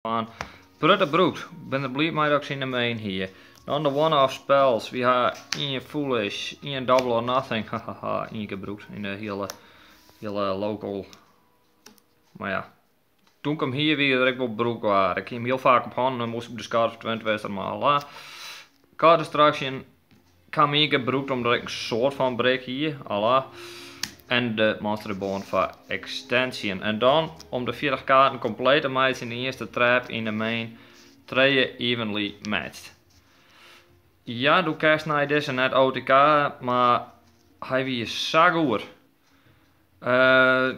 Van Brutte Broek. Ik ben er blij mee dat ik ze in de main hier. Dan de one-off spells. We hebben 1 Foolish, 1 Double or Nothing. Hahaha, 1 gebruikt in de hele local. Maar ja. Toen ik hem hier weer direct op broek waren. Ik ging hem heel vaak op handen en moest ik de kaart voor 20 wedstrijden maar la. Card Destruction kan ik gebruikt omdat ik een soort van break hier. Allah. En de Monster Reborn voor Extension. En dan, om de 40 kaarten compleet te maken in de eerste trap in de main, 2 evenly matched. Ja, doe kerst naar deze net OTK, maar hij wie zo goed.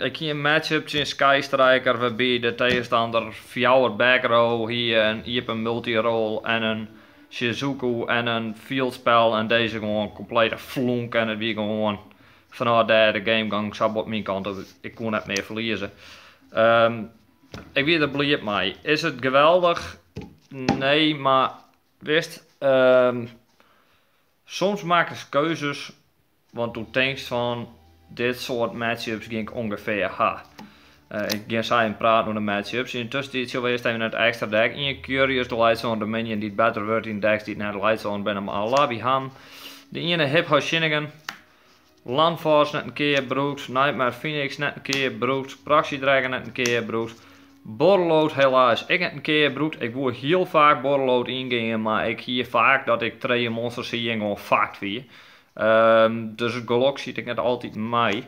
Ik zie een matchup in Sky Striker waarbij de tegenstander 4 back row hier en hier een multi-roll en een Shizuku en een fieldspel en deze gewoon complete flonk en het weer gewoon vanuit daar de game gang zo op mijn kant, ik kon net meer verliezen. Ik weet er blij mee. Is het geweldig? Nee, maar wist, soms maken ze keuzes, want toen denkst van dit soort matchups ging ik ongeveer ha. Ik ga samen praten over de matchups. In de tussentijd zullen we eerst even het extra deck. En je curious de Lightstone Dominion die beter wordt in decks die naar de Lightstone ben hem al we gaan. De ene Hip Hoshinnigan. Landforce net een keer broekt. Nightmare Phoenix net een keer broekt. Proxy Dragon net een keer broekt. Borderload helaas ik net een keer broekt. Ik word heel vaak Borderload ingaan, maar ik hier vaak dat ik 2 monsters zie en gewoon vaak weer. Dus het Golok ziet ik net altijd mee.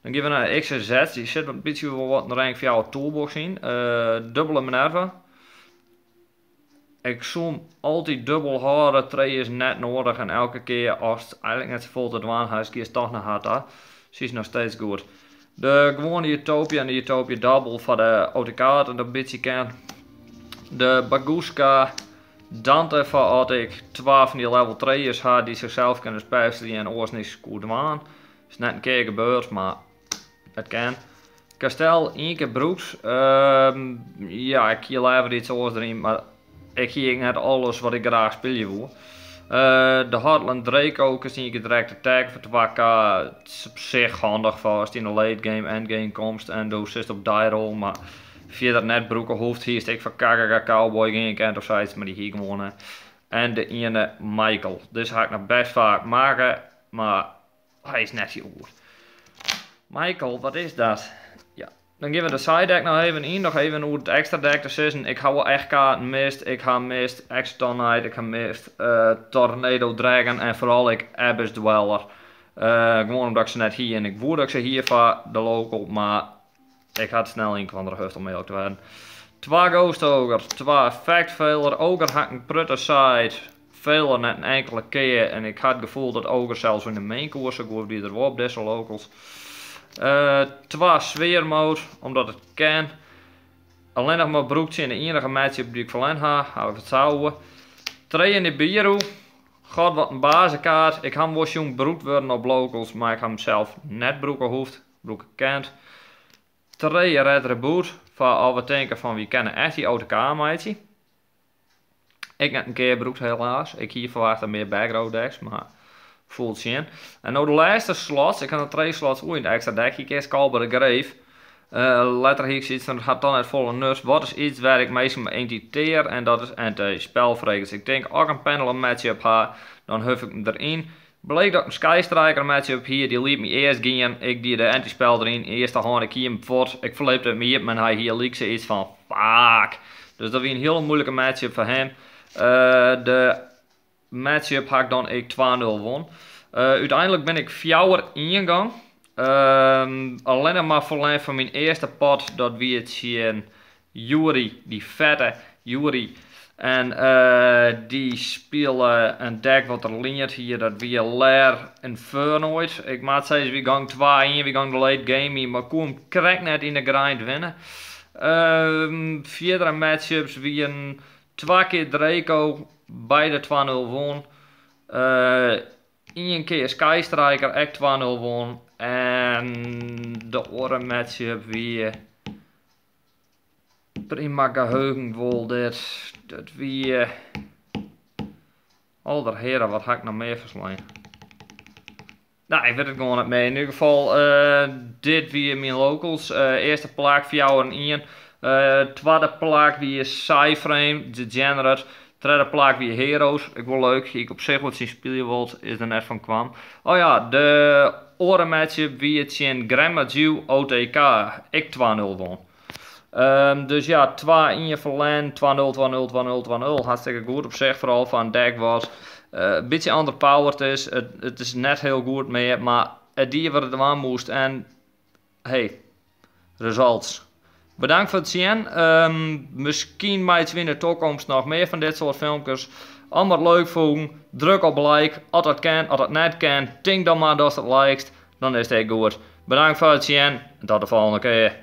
Dan gaan we naar de XZ, die zit een beetje wat een rank voor jouw toolbox in. Dubbele Minerva. Ik zoom altijd dubbel houden, 2 is net nodig en elke keer als het eigenlijk net vol te dwaan is, kies toch naar hard. Ze is nog steeds goed. De gewone Utopia en de Utopia Double voor de OTK en de beetje ken. De Baguska Dante voor als ik 12 van die level 3's had die zichzelf kunnen spijzen en oors niks goed waan. Is net een keer gebeurd, maar het kan. Kastel 1 keer broeks. Ja, ik hier liever iets oors erin, maar ik hier net alles wat ik graag spelen wil. De Heartland Draco kan je direct attack voor 2k. Het is op zich handig voor als je in de late game, endgame komt en doe zit op die roll, maar via dat net broeken hoeft hier ik van KKK Cowboy geen kent of zoiets, maar die hier gewonnen. En de ene Michael. Dus ga ik nog best vaak maken, maar hij is net zo goed. Michael, wat is dat? Ja, dan geven we de side deck nog even in, nog even hoe het extra deck te zitten. Ik hou wel echt kaarten mist, ik ga mist Exotonite, ik ga mist Tornado Dragon en vooral ik Abyss Dweller. Gewoon omdat ik ze net hier en ik woord dat ik ze hier van de local, maar ik ga het snel in van de hoofd om mee ook te werden. 2 Ghost Ogre, 2 Fact Failure, Ogre had een prutte side, Failure net een enkele keer en ik had het gevoel dat Ogre zelfs in de main koersen goof die er wel op deze locals. 2 Sfeer Mode, omdat het kan. Alleen nog maar broekje in de enige matchup die ik verlen heb, hou ik het houden. 3 in de Biru, god wat een bazenkaart. Ik ga hem wel jong broekt worden op locals, maar ik ga hem zelf net broeken hoeft, broeken kent. 3 Red Reboot, voor al we denken van wie kennen echt die OTK meidje. Ik net een keer broekt helaas, ik hier verwacht meer backrow decks, maar voelt zien. En nou de laatste slots, ik heb er 2 slots in de extra deck, ik eerst Call by the Grave. Letter hier iets, dan gaat dan het volle nurse. Wat is iets waar ik meestal mee entiteer en dat is anti-spelvregels. Ik denk ook een panel matchup ha, dan huf ik hem erin. Bleek dat een Sky Striker matchup hier, die liet me eerst gaan. Ik die de anti-spel erin, eerst had ik hier hem voort. Ik verleepte het me op en hij hier liet ze iets van fuck. Dus dat was een hele moeilijke matchup voor hem. De matchup had ik dan 2-0 won. Uiteindelijk ben ik 4 ingegaan. Alleen maar verleden van mijn eerste pot, dat wie het zien Yuri, die vette Yuri. En die spelen een deck wat er leert hier, dat wie Lair Infernoid. Ik maak steeds wie gang 2 in, wie gang de late game, maar kom correct net in de grind winnen. Vierdere matchups wie een 2 keer Draco, beide 2-0 won. 1 keer Sky Striker, echt 2-0 won. En de andere matchup wie prima geheugen vol dit. Dat wie alder heren, wat ga ik nog meer verslaan? Nou, ik weet het gewoon niet mee. In ieder geval, dit wie mijn locals. Eerste plaak voor jou en 1. Tweede plak wie Cyframe, Degenerate. Derde plak wie Heroes. Ik wil leuk. Ik op zich wat zien spelen wilt, is er net van kwam. Oh ja, de orenmatje wie het in Grammagew OTK. Ik 2-0 won. Dus ja, 2-1 verlen, 2-0, 2-0, 2-0, 2-0. Hartstikke goed op zich, vooral van deck was. Een beetje underpowered is. Het is net heel goed meer, maar het die waar het aan moest. En hey, results. Bedankt voor het zien. Misschien maakt in de toekomst nog meer van dit soort filmpjes. Allemaal leuk vonden. Druk op like. Als dat kan, als dat net kan. Denk dan maar dat het likest. Dan is het goed. Bedankt voor het zien. En tot de volgende keer.